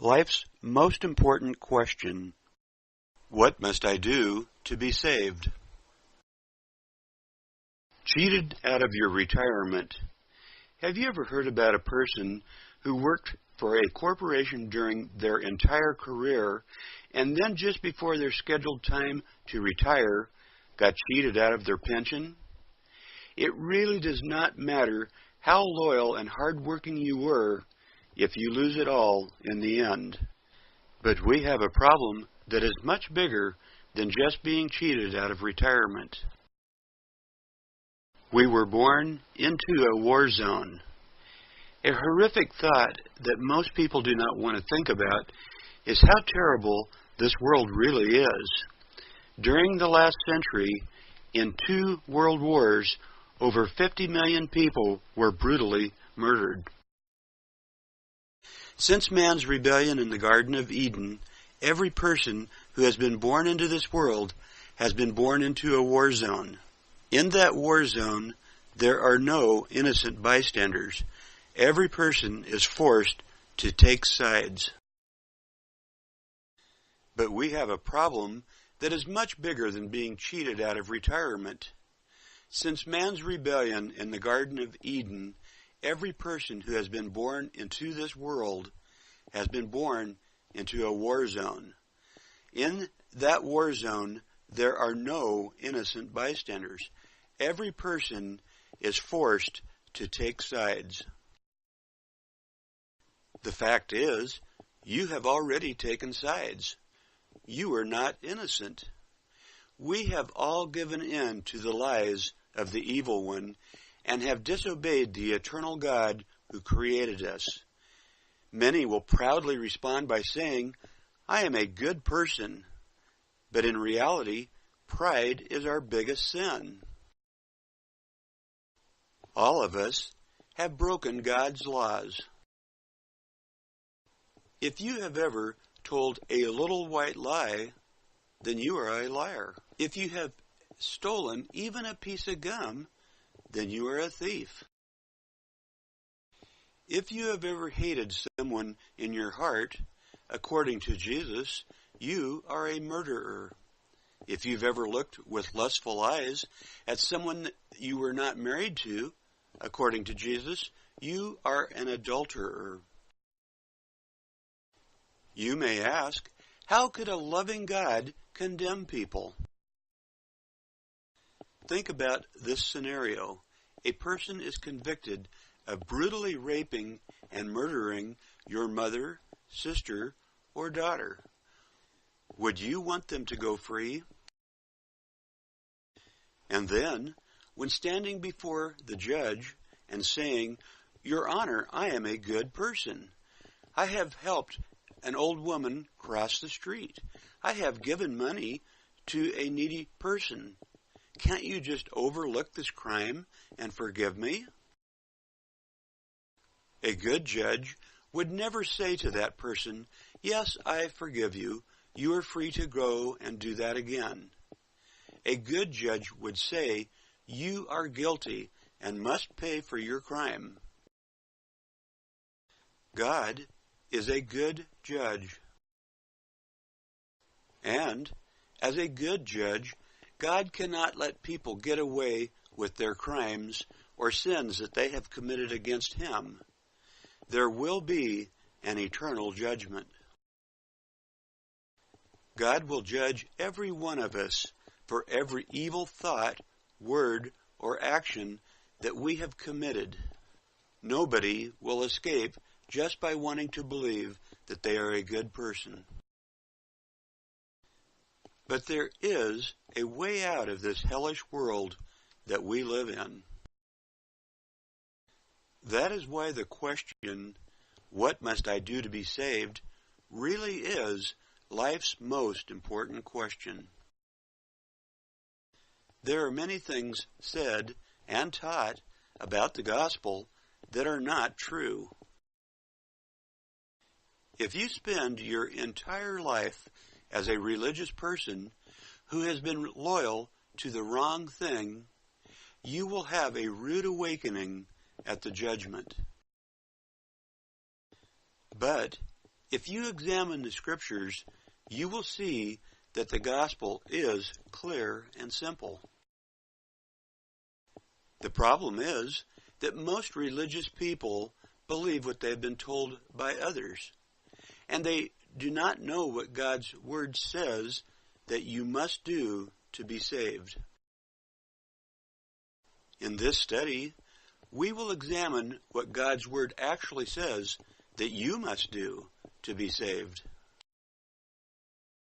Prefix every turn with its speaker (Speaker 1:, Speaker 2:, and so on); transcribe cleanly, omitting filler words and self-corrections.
Speaker 1: Life's most important question: what must I do to be saved? Cheated out of your retirement. Have you ever heard about a person who worked for a corporation during their entire career and then just before their scheduled time to retire got cheated out of their pension? It really does not matter how loyal and hardworking you were if you lose it all in the end. But we have a problem that is much bigger than just being cheated out of retirement. We were born into a war zone. A horrific thought that most people do not want to think about is how terrible this world really is. During the last century, in 2 world wars, over 50 million people were brutally murdered. Since man's rebellion in the Garden of Eden, every person who has been born into this world has been born into a war zone. In that war zone, there are no innocent bystanders. Every person is forced to take sides. But we have a problem that is much bigger than being cheated out of retirement. Since man's rebellion in the Garden of Eden, every person who has been born into this world has been born into a war zone. In that war zone, there are no innocent bystanders. Every person is forced to take sides. The fact is, you have already taken sides. You are not innocent. We have all given in to the lies of the evil one and have disobeyed the eternal God who created us. Many will proudly respond by saying, "I am a good person." But in reality, pride is our biggest sin. All of us have broken God's laws. If you have ever told a little white lie, then you are a liar. If you have stolen even a piece of gum, then you are a thief. If you have ever hated someone in your heart, according to Jesus, you are a murderer. If you've ever looked with lustful eyes at someone that you were not married to, according to Jesus, you are an adulterer. You may ask, how could a loving God condemn people? Think about this scenario. A person is convicted of brutally raping and murdering your mother, sister, or daughter. Would you want them to go free? And then, when standing before the judge and saying, "Your Honor, I am a good person. I have helped an old woman cross the street. I have given money to a needy person. Can't you just overlook this crime and forgive me?" A good judge would never say to that person, "Yes, I forgive you. You are free to go and do that again." A good judge would say, "You are guilty and must pay for your crime." God is a good judge. And, as a good judge, God cannot let people get away with their crimes or sins that they have committed against Him. There will be an eternal judgment. God will judge every one of us for every evil thought, word, or action that we have committed. Nobody will escape just by wanting to believe that they are a good person. But there is a way out of this hellish world that we live in. That is why the question, "What must I do to be saved?" really is life's most important question. There are many things said and taught about the gospel that are not true. If you spend your entire life as a religious person who has been loyal to the wrong thing, you will have a rude awakening at the judgment. But If you examine the Scriptures, you will see that the gospel is clear and simple. The problem is that most religious people believe what they've been told by others, and they do not know what God's Word says that you must do to be saved. In this study, we will examine what God's Word actually says that you must do to be saved.